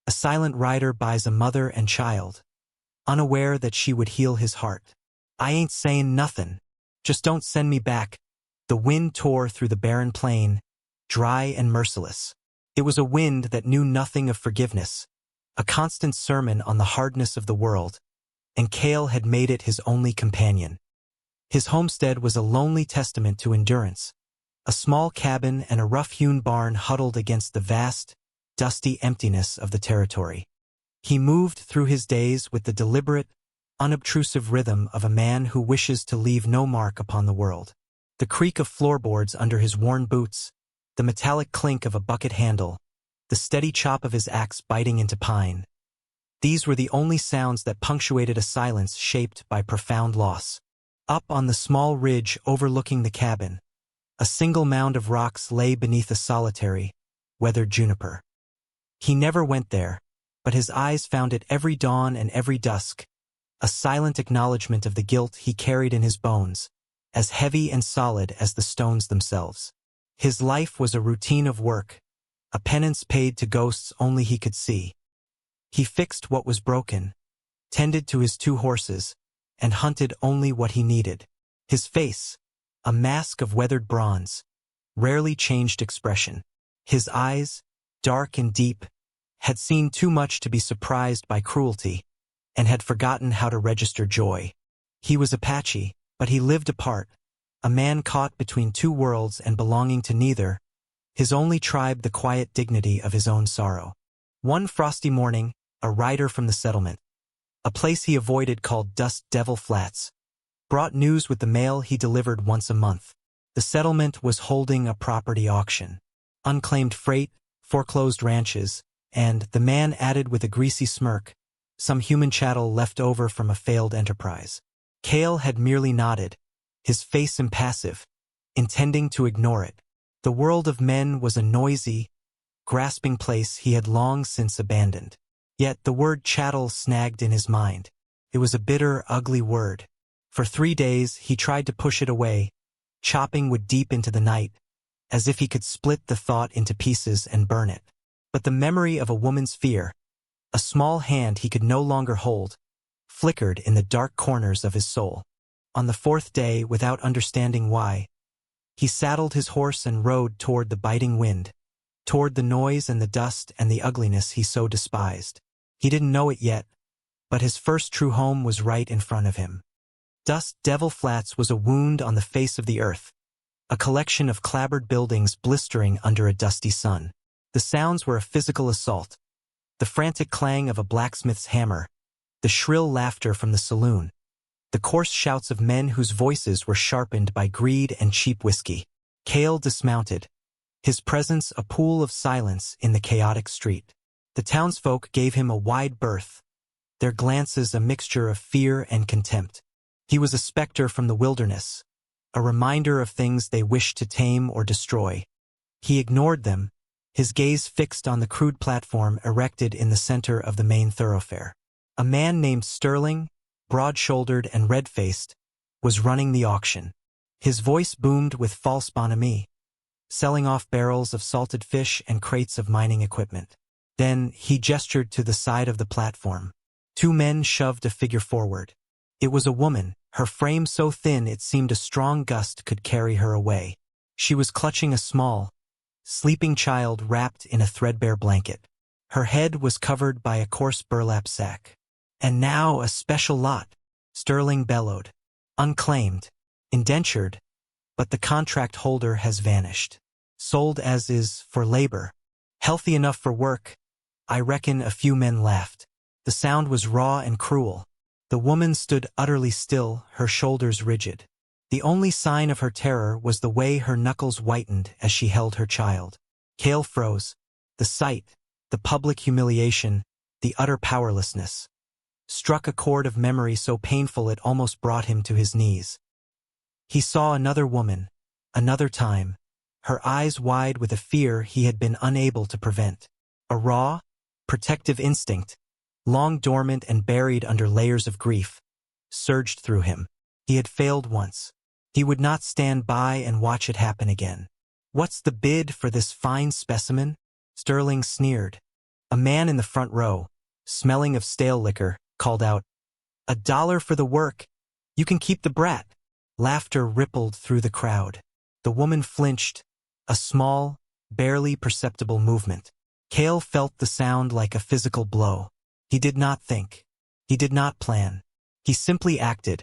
A silent rider buys a mother and child, unaware that she would heal his heart. I ain't saying nothing. Just don't send me back. The wind tore through the barren plain, dry and merciless. It was a wind that knew nothing of forgiveness, a constant sermon on the hardness of the world, and Cale had made it his only companion. His homestead was a lonely testament to endurance, a small cabin and a rough-hewn barn huddled against the vast, dusty emptiness of the territory. He moved through his days with the deliberate, unobtrusive rhythm of a man who wishes to leave no mark upon the world. The creak of floorboards under his worn boots, the metallic clink of a bucket handle, the steady chop of his axe biting into pine. These were the only sounds that punctuated a silence shaped by profound loss. Up on the small ridge overlooking the cabin, a single mound of rocks lay beneath a solitary, weathered juniper. He never went there, but his eyes found it every dawn and every dusk, a silent acknowledgement of the guilt he carried in his bones, as heavy and solid as the stones themselves. His life was a routine of work, a penance paid to ghosts only he could see. He fixed what was broken, tended to his 2 horses, and hunted only what he needed. His face, a mask of weathered bronze, rarely changed expression. His eyes, dark and deep, had seen too much to be surprised by cruelty, and had forgotten how to register joy. He was Apache, but he lived apart, a man caught between 2 worlds and belonging to neither, his only tribe the quiet dignity of his own sorrow. One frosty morning, a rider from the settlement, a place he avoided called Dust Devil Flats, brought news with the mail he delivered once a month. The settlement was holding a property auction. Unclaimed freight, foreclosed ranches, and, the man added with a greasy smirk, some human chattel left over from a failed enterprise. Cale had merely nodded, his face impassive, intending to ignore it. The world of men was a noisy, grasping place he had long since abandoned. Yet the word chattel snagged in his mind. It was a bitter, ugly word. For 3 days he tried to push it away, chopping wood deep into the night, as if he could split the thought into pieces and burn it. But the memory of a woman's fear, a small hand he could no longer hold, flickered in the dark corners of his soul. On the 4th day, without understanding why, he saddled his horse and rode toward the biting wind, toward the noise and the dust and the ugliness he so despised. He didn't know it yet, but his first true home was right in front of him. Dust Devil Flats was a wound on the face of the earth, a collection of clapboard buildings blistering under a dusty sun. The sounds were a physical assault, the frantic clang of a blacksmith's hammer, the shrill laughter from the saloon, the coarse shouts of men whose voices were sharpened by greed and cheap whiskey. Cale dismounted, his presence a pool of silence in the chaotic street. The townsfolk gave him a wide berth, their glances a mixture of fear and contempt. He was a specter from the wilderness, a reminder of things they wished to tame or destroy. He ignored them, his gaze fixed on the crude platform erected in the center of the main thoroughfare. A man named Sterling, broad-shouldered and red-faced, was running the auction. His voice boomed with false bonhomie, selling off barrels of salted fish and crates of mining equipment. Then he gestured to the side of the platform. 2 men shoved a figure forward. It was a woman, her frame so thin it seemed a strong gust could carry her away. She was clutching a small, sleeping child wrapped in a threadbare blanket. Her head was covered by a coarse burlap sack. "And now a special lot," Sterling bellowed. "Unclaimed, indentured, but the contract holder has vanished. Sold as is, for labor. Healthy enough for work." I reckon a few men laughed. The sound was raw and cruel. The woman stood utterly still, her shoulders rigid. The only sign of her terror was the way her knuckles whitened as she held her child. Cale froze. The sight, the public humiliation, the utter powerlessness, struck a chord of memory so painful it almost brought him to his knees. He saw another woman, another time, her eyes wide with a fear he had been unable to prevent. A raw, protective instinct, long dormant and buried under layers of grief, surged through him. He had failed once. He would not stand by and watch it happen again. "What's the bid for this fine specimen?" Sterling sneered. A man in the front row, smelling of stale liquor, called out, $1 for the work. You can keep the brat. Laughter rippled through the crowd. The woman flinched, a small, barely perceptible movement. Cale felt the sound like a physical blow. He did not think. He did not plan. He simply acted,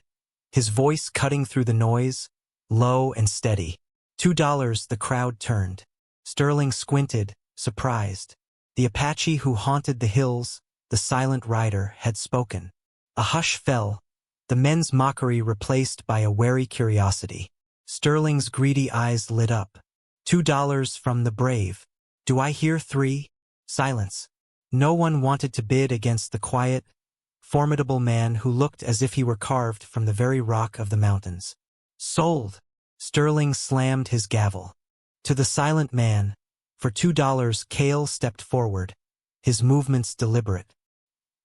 his voice cutting through the noise, low and steady. $2, the crowd turned. Sterling squinted, surprised. The Apache who haunted the hills, the silent rider, had spoken. A hush fell, the men's mockery replaced by a wary curiosity. Sterling's greedy eyes lit up. $2 from the brave. Do I hear 3? Silence. No one wanted to bid against the quiet, formidable man who looked as if he were carved from the very rock of the mountains. Sold. Sterling slammed his gavel. To the silent man, for $2, Cale stepped forward, his movements deliberate.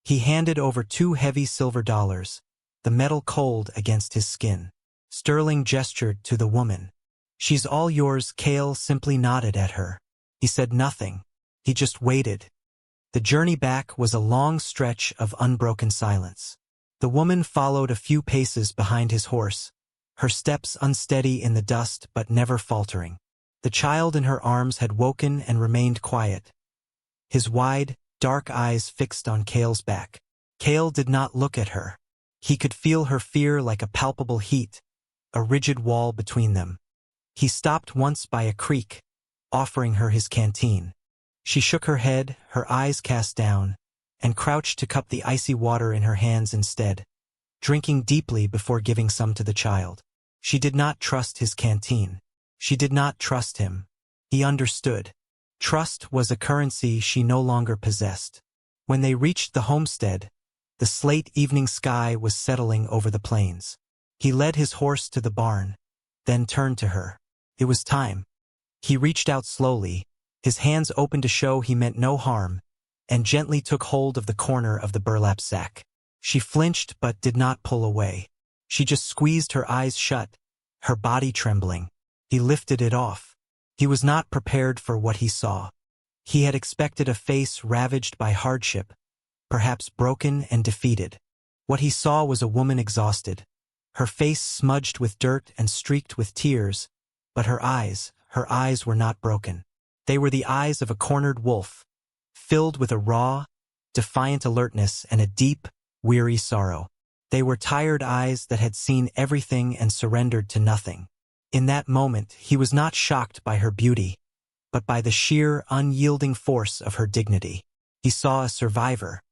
He handed over 2 heavy silver dollars, the metal cold against his skin. Sterling gestured to the woman. She's all yours. Cale simply nodded at her. He said nothing. He just waited. The journey back was a long stretch of unbroken silence. The woman followed a few paces behind his horse, her steps unsteady in the dust but never faltering. The child in her arms had woken and remained quiet, his wide, dark eyes fixed on Cale's back. Cale did not look at her. He could feel her fear like a palpable heat, a rigid wall between them. He stopped once by a creek, offering her his canteen. She shook her head, her eyes cast down, and crouched to cup the icy water in her hands instead, drinking deeply before giving some to the child. She did not trust his canteen. She did not trust him. He understood. Trust was a currency she no longer possessed. When they reached the homestead, the slate evening sky was settling over the plains. He led his horse to the barn, then turned to her. It was time. He reached out slowly, his hands open to show he meant no harm, and gently took hold of the corner of the burlap sack. She flinched but did not pull away. She just squeezed her eyes shut, her body trembling. He lifted it off. He was not prepared for what he saw. He had expected a face ravaged by hardship, perhaps broken and defeated. What he saw was a woman exhausted, her face smudged with dirt and streaked with tears, but her eyes were not broken. They were the eyes of a cornered wolf, filled with a raw, defiant alertness and a deep, weary sorrow. They were tired eyes that had seen everything and surrendered to nothing. In that moment, he was not shocked by her beauty, but by the sheer, unyielding force of her dignity. He saw a survivor.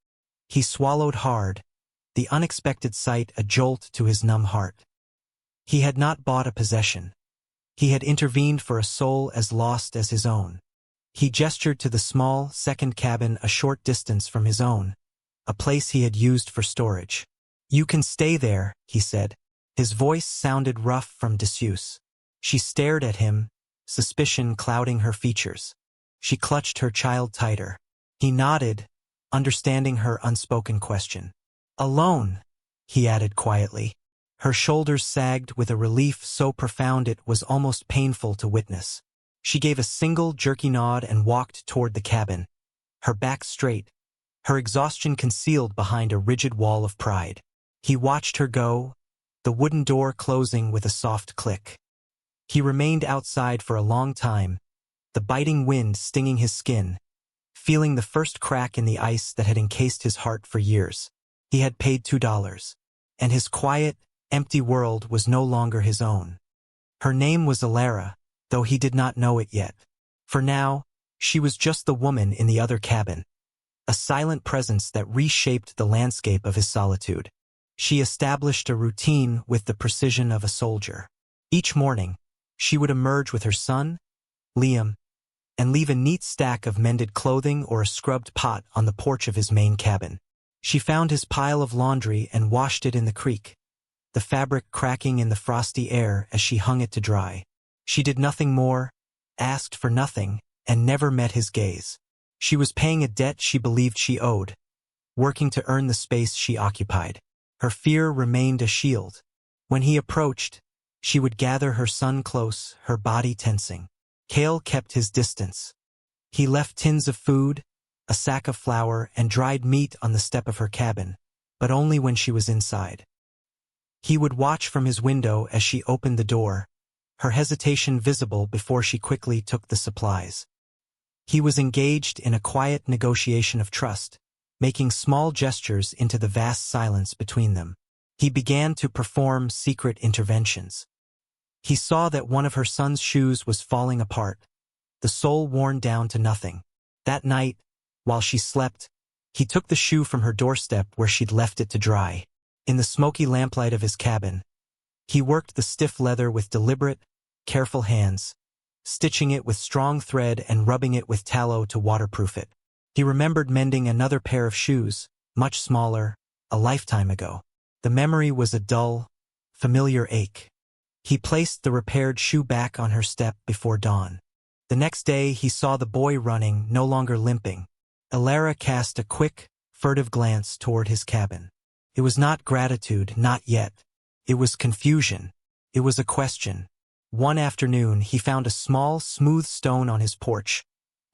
He swallowed hard, the unexpected sight a jolt to his numb heart. He had not bought a possession. He had intervened for a soul as lost as his own. He gestured to the small, second cabin a short distance from his own, a place he had used for storage. "You can stay there," he said. His voice sounded rough from disuse. She stared at him, suspicion clouding her features. She clutched her child tighter. He nodded, understanding her unspoken question. "Alone," he added quietly. Her shoulders sagged with a relief so profound it was almost painful to witness. She gave a single jerky nod and walked toward the cabin, her back straight, her exhaustion concealed behind a rigid wall of pride. He watched her go, the wooden door closing with a soft click. He remained outside for a long time, the biting wind stinging his skin, feeling the first crack in the ice that had encased his heart for years. He had paid $2, and his quiet, empty world was no longer his own. Her name was Alara, though he did not know it yet. For now, she was just the woman in the other cabin, a silent presence that reshaped the landscape of his solitude. She established a routine with the precision of a soldier. Each morning, she would emerge with her son, Liam, and leave a neat stack of mended clothing or a scrubbed pot on the porch of his main cabin. She found his pile of laundry and washed it in the creek, the fabric cracking in the frosty air as she hung it to dry. She did nothing more, asked for nothing, and never met his gaze. She was paying a debt she believed she owed, working to earn the space she occupied. Her fear remained a shield. When he approached, she would gather her son close, her body tensing. Cale kept his distance. He left tins of food, a sack of flour, and dried meat on the step of her cabin, but only when she was inside. He would watch from his window as she opened the door, her hesitation visible before she quickly took the supplies. He was engaged in a quiet negotiation of trust, making small gestures into the vast silence between them. He began to perform secret interventions. He saw that one of her son's shoes was falling apart, the sole worn down to nothing. That night, while she slept, he took the shoe from her doorstep where she'd left it to dry. In the smoky lamplight of his cabin, he worked the stiff leather with deliberate, careful hands, stitching it with strong thread and rubbing it with tallow to waterproof it. He remembered mending another pair of shoes, much smaller, a lifetime ago. The memory was a dull, familiar ache. He placed the repaired shoe back on her step before dawn. The next day he saw the boy running, no longer limping. Alara cast a quick, furtive glance toward his cabin. It was not gratitude, not yet. It was confusion. It was a question. One afternoon he found a small, smooth stone on his porch,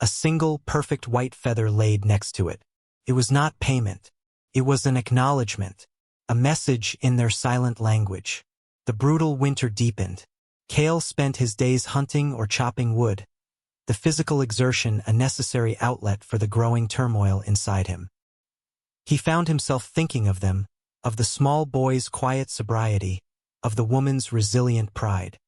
a single, perfect white feather laid next to it. It was not payment. It was an acknowledgement, a message in their silent language. The brutal winter deepened. Cale spent his days hunting or chopping wood, the physical exertion a necessary outlet for the growing turmoil inside him. He found himself thinking of them, of the small boy's quiet sobriety, of the woman's resilient pride.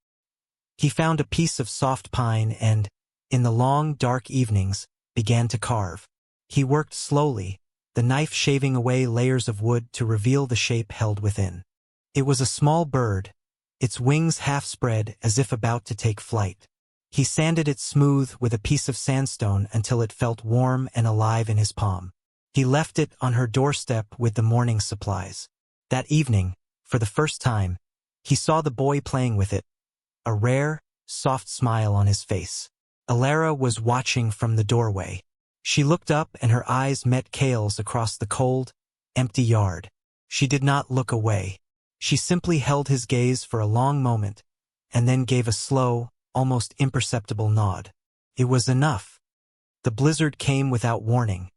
He found a piece of soft pine and, in the long, dark evenings, began to carve. He worked slowly, the knife shaving away layers of wood to reveal the shape held within. It was a small bird, its wings half spread as if about to take flight. He sanded it smooth with a piece of sandstone until it felt warm and alive in his palm. He left it on her doorstep with the morning supplies. That evening, for the first time, he saw the boy playing with it, a rare, soft smile on his face. Alara was watching from the doorway. She looked up and her eyes met Cale's across the cold, empty yard. She did not look away. She simply held his gaze for a long moment, and then gave a slow, almost imperceptible nod. It was enough. The blizzard came without warning,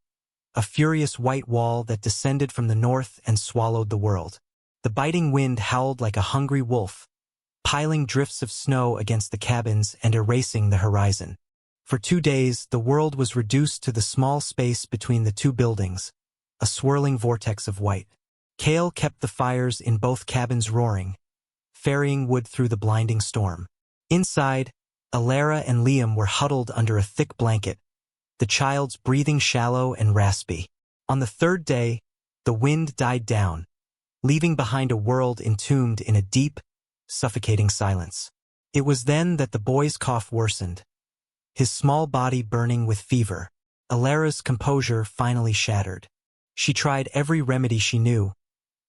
a furious white wall that descended from the north and swallowed the world. The biting wind howled like a hungry wolf, piling drifts of snow against the cabins and erasing the horizon. For 2 days, the world was reduced to the small space between the two buildings, a swirling vortex of white. Cale kept the fires in both cabins roaring, ferrying wood through the blinding storm. Inside, Alara and Liam were huddled under a thick blanket, the child's breathing shallow and raspy. On the 3rd day, the wind died down, leaving behind a world entombed in a deep, suffocating silence. It was then that the boy's cough worsened, his small body burning with fever. Alara's composure finally shattered. She tried every remedy she knew,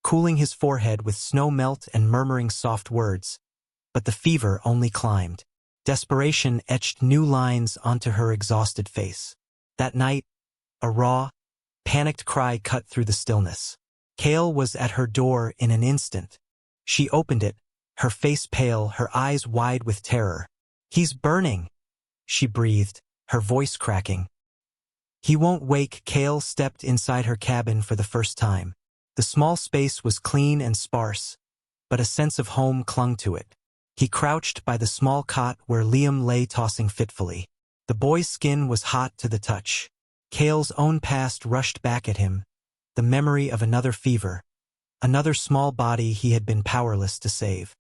cooling his forehead with snow melt and murmuring soft words, but the fever only climbed. Desperation etched new lines onto her exhausted face. That night, a raw, panicked cry cut through the stillness. Cale was at her door in an instant. She opened it, her face pale, her eyes wide with terror. "He's burning," she breathed, her voice cracking. "He won't wake." Cale stepped inside her cabin for the first time. The small space was clean and sparse, but a sense of home clung to it. He crouched by the small cot where Liam lay tossing fitfully. The boy's skin was hot to the touch. Cale's own past rushed back at him, the memory of another fever, another small body he had been powerless to save.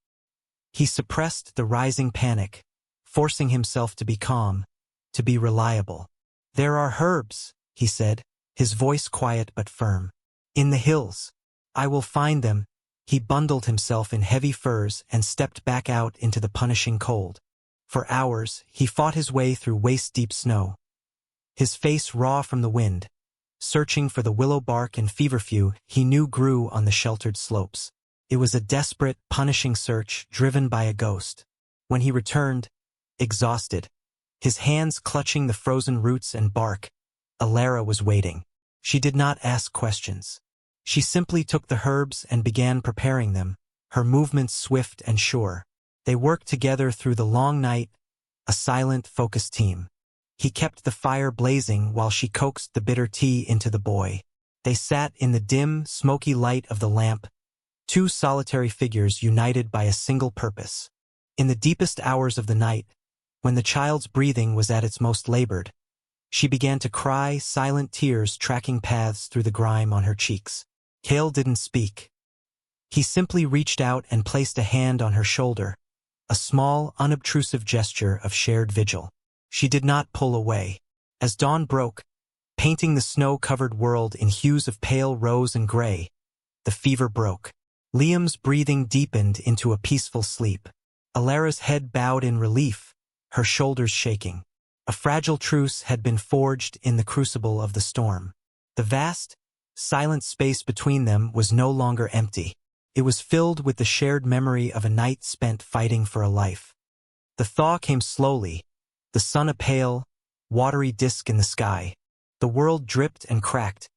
He suppressed the rising panic, forcing himself to be calm, to be reliable. "There are herbs," he said, his voice quiet but firm. "In the hills. I will find them." He bundled himself in heavy furs and stepped back out into the punishing cold. For hours, he fought his way through waist-deep snow, his face raw from the wind, searching for the willow bark and feverfew he knew grew on the sheltered slopes. It was a desperate, punishing search driven by a ghost. When he returned, exhausted, his hands clutching the frozen roots and bark, Alara was waiting. She did not ask questions. She simply took the herbs and began preparing them, her movements swift and sure. They worked together through the long night, a silent, focused team. He kept the fire blazing while she coaxed the bitter tea into the boy. They sat in the dim, smoky light of the lamp, two solitary figures united by a single purpose. In the deepest hours of the night, when the child's breathing was at its most labored, she began to cry, silent tears tracking paths through the grime on her cheeks. Cale didn't speak. He simply reached out and placed a hand on her shoulder, a small, unobtrusive gesture of shared vigil. She did not pull away. As dawn broke, painting the snow-covered world in hues of pale rose and gray, the fever broke. Liam's breathing deepened into a peaceful sleep. Alara's head bowed in relief, her shoulders shaking. A fragile truce had been forged in the crucible of the storm. The vast, silent space between them was no longer empty. It was filled with the shared memory of a night spent fighting for a life. The thaw came slowly, the sun a pale, watery disk in the sky. The world dripped and cracked,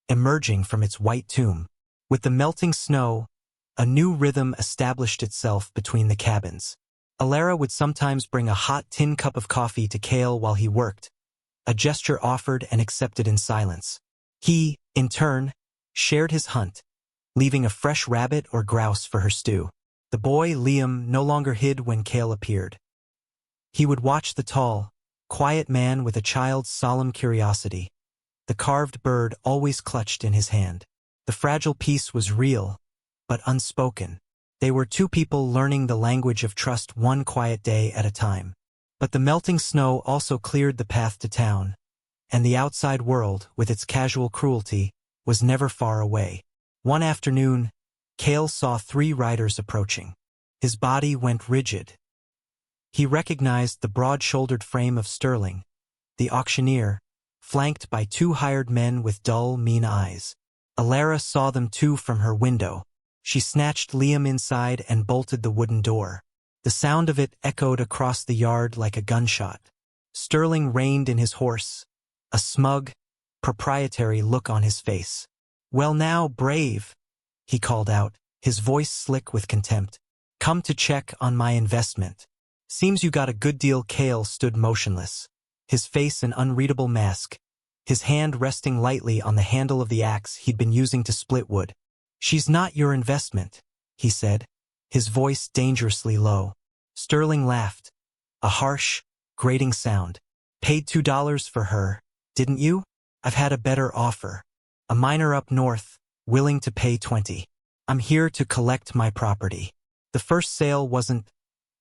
emerging from its white tomb. With the melting snow, a new rhythm established itself between the cabins. Alara would sometimes bring a hot tin cup of coffee to Cale while he worked, a gesture offered and accepted in silence. He, in turn, shared his hunt, leaving a fresh rabbit or grouse for her stew. The boy, Liam, no longer hid when Cale appeared. He would watch the tall, quiet man with a child's solemn curiosity, the carved bird always clutched in his hand. The fragile piece was real, but unspoken. They were two people learning the language of trust one quiet day at a time. But the melting snow also cleared the path to town, and the outside world, with its casual cruelty, was never far away. One afternoon, Cale saw 3 riders approaching. His body went rigid. He recognized the broad-shouldered frame of Sterling, the auctioneer, flanked by 2 hired men with dull, mean eyes. Alara saw them too from her window. She snatched Liam inside and bolted the wooden door. The sound of it echoed across the yard like a gunshot. Sterling reined in his horse, a smug, proprietary look on his face. "Well now, brave," he called out, his voice slick with contempt. "Come to check on my investment. Seems you got a good deal." Cale stood motionless, his face an unreadable mask, his hand resting lightly on the handle of the axe he'd been using to split wood. "She's not your investment," he said, his voice dangerously low. Sterling laughed, a harsh, grating sound. "Paid $2 for her, didn't you? I've had a better offer. A miner up north, willing to pay 20. I'm here to collect my property." The first sale wasn't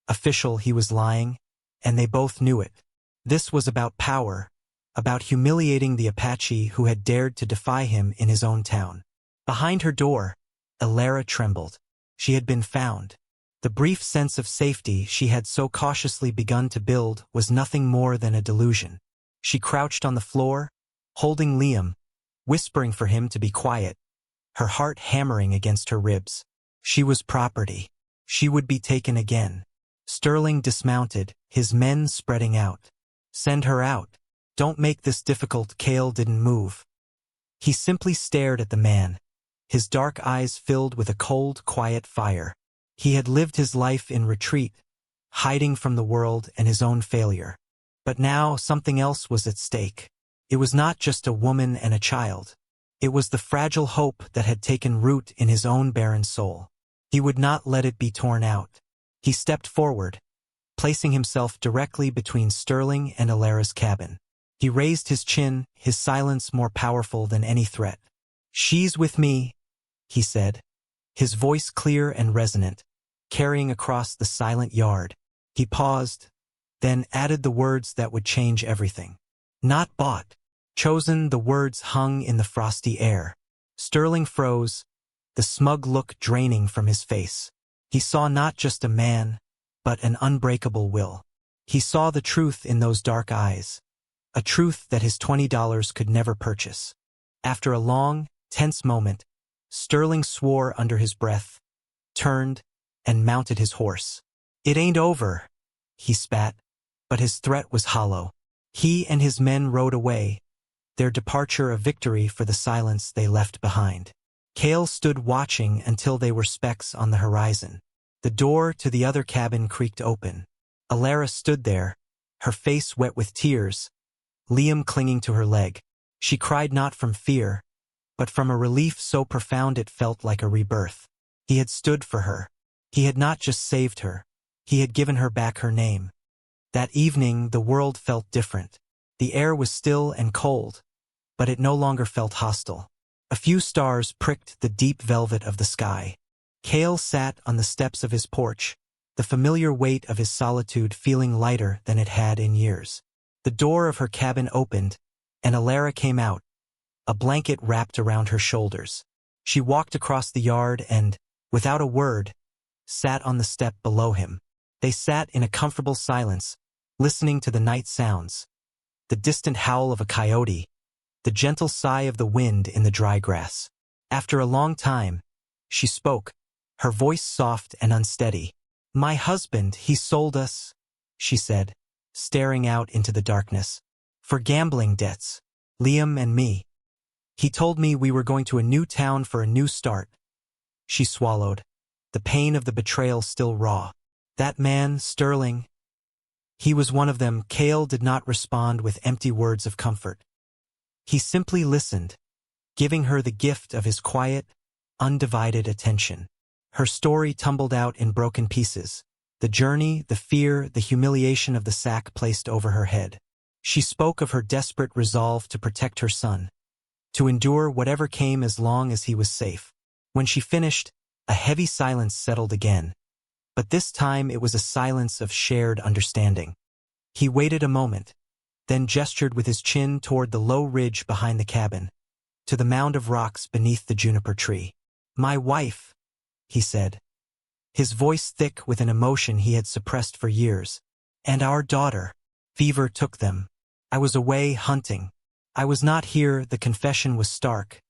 official. He was lying, and they both knew it. This was about power, about humiliating the Apache who had dared to defy him in his own town. Behind her door, Alara trembled. She had been found. The brief sense of safety she had so cautiously begun to build was nothing more than a delusion. She crouched on the floor, holding Liam, whispering for him to be quiet, her heart hammering against her ribs. She was property. She would be taken again. Sterling dismounted, his men spreading out. "Send her out. Don't make this difficult." Cale didn't move. He simply stared at the man, his dark eyes filled with a cold, quiet fire. He had lived his life in retreat, hiding from the world and his own failure. But now something else was at stake. It was not just a woman and a child. It was the fragile hope that had taken root in his own barren soul. He would not let it be torn out. He stepped forward, placing himself directly between Sterling and Alara's cabin. He raised his chin, his silence more powerful than any threat. "She's with me," he said, his voice clear and resonant, carrying across the silent yard. He paused, then added the words that would change everything. "Not bought. Chosen." The words hung in the frosty air. Sterling froze, the smug look draining from his face. He saw not just a man, but an unbreakable will. He saw the truth in those dark eyes, a truth that his $20 could never purchase. After a long, tense moment, Sterling swore under his breath, turned, and mounted his horse. "It ain't over," he spat, but his threat was hollow. He and his men rode away, their departure a victory for the silence they left behind. Cale stood watching until they were specks on the horizon. The door to the other cabin creaked open. Alara stood there, her face wet with tears, Liam clinging to her leg. She cried not from fear, but from a relief so profound it felt like a rebirth. He had stood for her. He had not just saved her. He had given her back her name. That evening the world felt different. The air was still and cold, but it no longer felt hostile. A few stars pricked the deep velvet of the sky. Cale sat on the steps of his porch, the familiar weight of his solitude feeling lighter than it had in years. The door of her cabin opened, and Alara came out, a blanket wrapped around her shoulders. She walked across the yard and, without a word, sat on the step below him. They sat in a comfortable silence, listening to the night sounds, the distant howl of a coyote, the gentle sigh of the wind in the dry grass. After a long time, she spoke, her voice soft and unsteady. "My husband, he sold us," she said, staring out into the darkness. "For gambling debts. Liam and me. He told me we were going to a new town for a new start." She swallowed, the pain of the betrayal still raw. That man, Sterling, he was one of them. Cale did not respond with empty words of comfort. He simply listened, giving her the gift of his quiet, undivided attention. Her story tumbled out in broken pieces. The journey, the fear, the humiliation of the sack placed over her head. She spoke of her desperate resolve to protect her son, to endure whatever came as long as he was safe. When she finished, a heavy silence settled again. But this time it was a silence of shared understanding. He waited a moment, then gestured with his chin toward the low ridge behind the cabin, to the mound of rocks beneath the juniper tree. "My wife," he said, his voice thick with an emotion he had suppressed for years. "And our daughter. Fever took them. I was away hunting. I was not here." The confession was stark.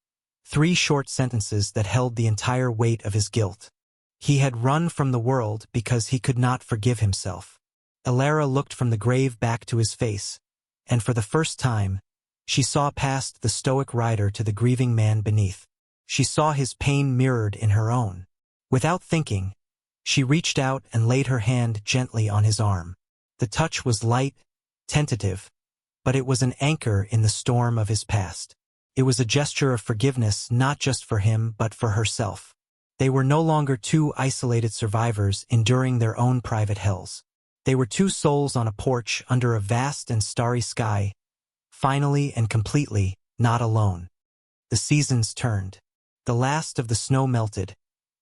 3 short sentences that held the entire weight of his guilt. He had run from the world because he could not forgive himself. Alara looked from the grave back to his face, and for the first time, she saw past the stoic rider to the grieving man beneath. She saw his pain mirrored in her own. Without thinking, she reached out and laid her hand gently on his arm. The touch was light, tentative, but it was an anchor in the storm of his past. It was a gesture of forgiveness not just for him but for herself. They were no longer 2 isolated survivors enduring their own private hells. They were 2 souls on a porch under a vast and starry sky, finally and completely not alone. The seasons turned. The last of the snow melted,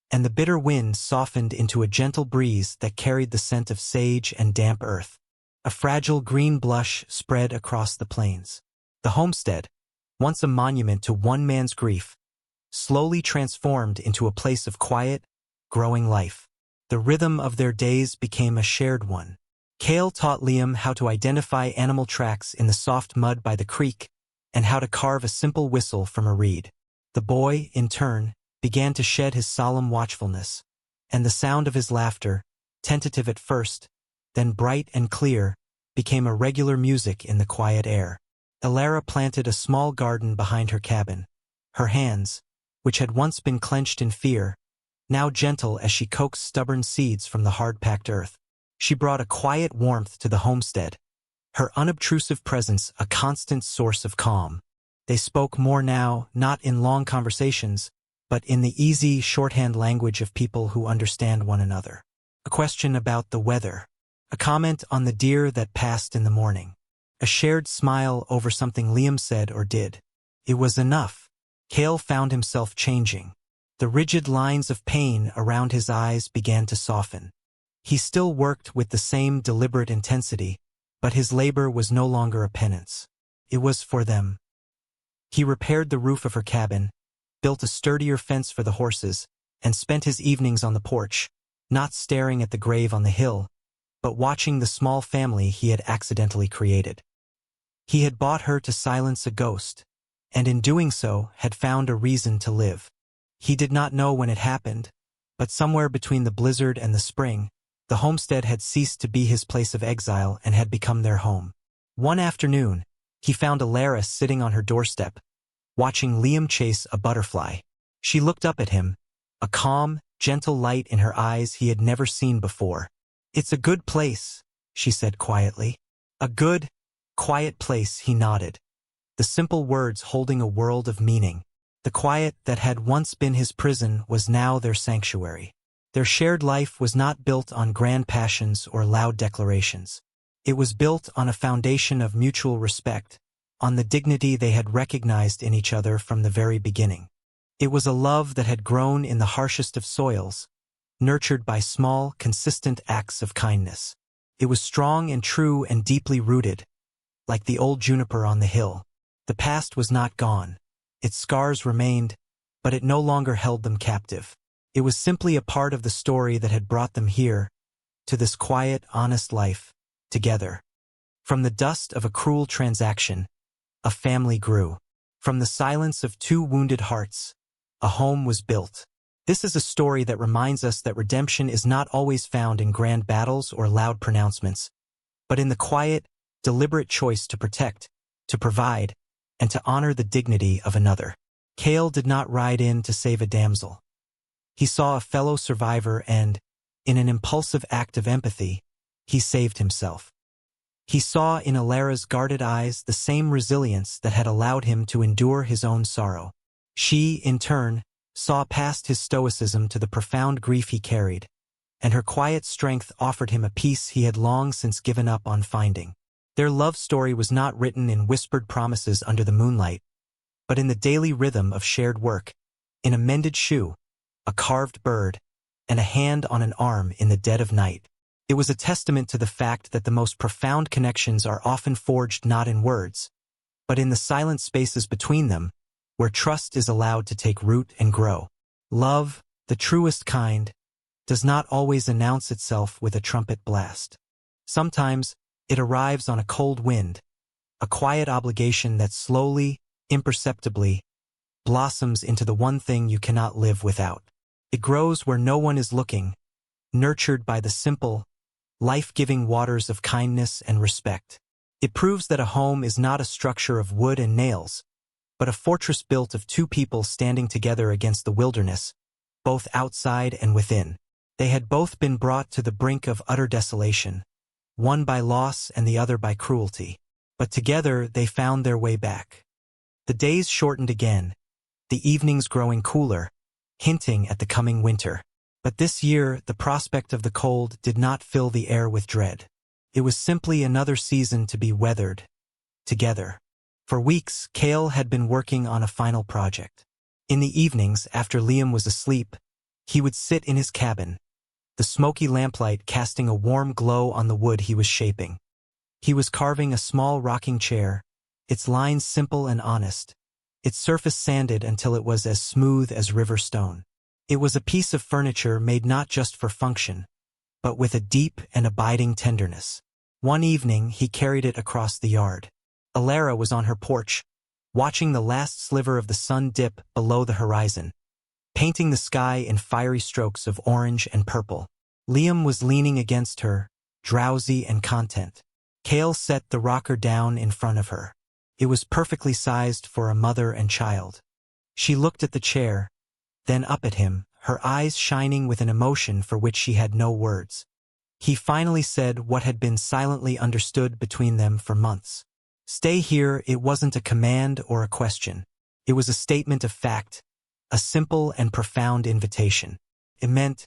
and the bitter wind softened into a gentle breeze that carried the scent of sage and damp earth. A fragile green blush spread across the plains. The homestead, once a monument to one man's grief, slowly transformed into a place of quiet, growing life. The rhythm of their days became a shared one. Cale taught Liam how to identify animal tracks in the soft mud by the creek and how to carve a simple whistle from a reed. The boy, in turn, began to shed his solemn watchfulness, and the sound of his laughter, tentative at first, then bright and clear, became a regular music in the quiet air. Alara planted a small garden behind her cabin. Her hands, which had once been clenched in fear, now gentle as she coaxed stubborn seeds from the hard-packed earth. She brought a quiet warmth to the homestead, her unobtrusive presence a constant source of calm. They spoke more now, not in long conversations, but in the easy, shorthand language of people who understand one another. A question about the weather, a comment on the deer that passed in the morning, a shared smile over something Liam said or did. It was enough. Cale found himself changing. The rigid lines of pain around his eyes began to soften. He still worked with the same deliberate intensity, but his labor was no longer a penance. It was for them. He repaired the roof of her cabin, built a sturdier fence for the horses, and spent his evenings on the porch, not staring at the grave on the hill, but watching the small family he had accidentally created. He had bought her to silence a ghost, and in doing so had found a reason to live. He did not know when it happened, but somewhere between the blizzard and the spring, the homestead had ceased to be his place of exile and had become their home. One afternoon, he found Alara sitting on her doorstep, watching Liam chase a butterfly. She looked up at him, a calm, gentle light in her eyes he had never seen before. "It's a good place," she said quietly. "A good, Quiet place, he nodded. The simple words holding a world of meaning. The quiet that had once been his prison was now their sanctuary. Their shared life was not built on grand passions or loud declarations. It was built on a foundation of mutual respect, on the dignity they had recognized in each other from the very beginning. It was a love that had grown in the harshest of soils, nurtured by small, consistent acts of kindness. It was strong and true and deeply rooted, like the old juniper on the hill. The past was not gone. Its scars remained, but it no longer held them captive. It was simply a part of the story that had brought them here, to this quiet, honest life, together. From the dust of a cruel transaction, a family grew. From the silence of two wounded hearts, a home was built. This is a story that reminds us that redemption is not always found in grand battles or loud pronouncements, but in the quiet, deliberate choice to protect, to provide, and to honor the dignity of another. Cale did not ride in to save a damsel. He saw a fellow survivor and, in an impulsive act of empathy, he saved himself. He saw in Alara's guarded eyes the same resilience that had allowed him to endure his own sorrow. She, in turn, saw past his stoicism to the profound grief he carried, and her quiet strength offered him a peace he had long since given up on finding. Their love story was not written in whispered promises under the moonlight, but in the daily rhythm of shared work, in a mended shoe, a carved bird, and a hand on an arm in the dead of night. It was a testament to the fact that the most profound connections are often forged not in words, but in the silent spaces between them, where trust is allowed to take root and grow. Love, the truest kind, does not always announce itself with a trumpet blast. Sometimes, it arrives on a cold wind, a quiet obligation that slowly, imperceptibly, blossoms into the one thing you cannot live without. It grows where no one is looking, nurtured by the simple, life-giving waters of kindness and respect. It proves that a home is not a structure of wood and nails, but a fortress built of two people standing together against the wilderness, both outside and within. They had both been brought to the brink of utter desolation, one by loss and the other by cruelty. But together they found their way back. The days shortened again, the evenings growing cooler, hinting at the coming winter. But this year, the prospect of the cold did not fill the air with dread. It was simply another season to be weathered, together. For weeks, Cale had been working on a final project. In the evenings, after Liam was asleep, he would sit in his cabin, the smoky lamplight casting a warm glow on the wood he was shaping. He was carving a small rocking chair, its lines simple and honest, its surface sanded until it was as smooth as river stone. It was a piece of furniture made not just for function, but with a deep and abiding tenderness. One evening, he carried it across the yard. Alara was on her porch, watching the last sliver of the sun dip below the horizon, painting the sky in fiery strokes of orange and purple. Liam was leaning against her, drowsy and content. Cale set the rocker down in front of her. It was perfectly sized for a mother and child. She looked at the chair, then up at him, her eyes shining with an emotion for which she had no words. He finally said what had been silently understood between them for months. Stay here. It wasn't a command or a question. It was a statement of fact, a simple and profound invitation. It meant,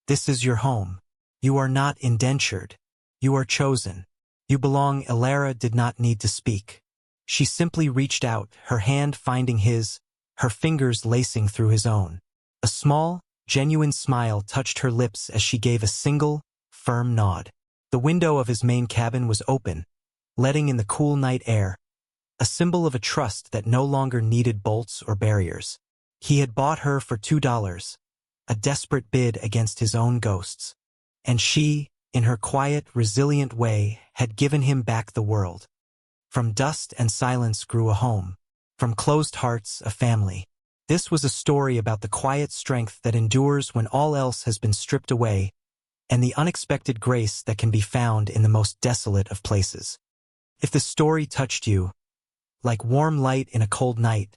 this is your home. You are not indentured. You are chosen. You belong. Alara did not need to speak. She simply reached out, her hand finding his, her fingers lacing through his own. A small, genuine smile touched her lips as she gave a single, firm nod. The window of his main cabin was open, letting in the cool night air, a symbol of a trust that no longer needed bolts or barriers. He had bought her for $2, a desperate bid against his own ghosts. And she, in her quiet, resilient way, had given him back the world. From dust and silence grew a home. From closed hearts, a family. This was a story about the quiet strength that endures when all else has been stripped away, and the unexpected grace that can be found in the most desolate of places. If the story touched you, like warm light in a cold night,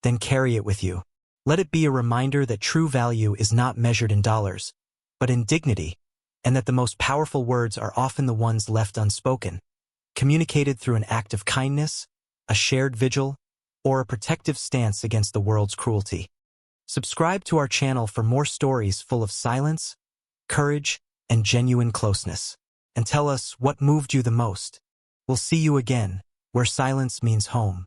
then carry it with you. Let it be a reminder that true value is not measured in dollars, but in dignity, and that the most powerful words are often the ones left unspoken. communicated through an act of kindness, a shared vigil, or a protective stance against the world's cruelty. Subscribe to our channel for more stories full of silence, courage, and genuine closeness. And tell us what moved you the most. We'll see you again, where silence means home.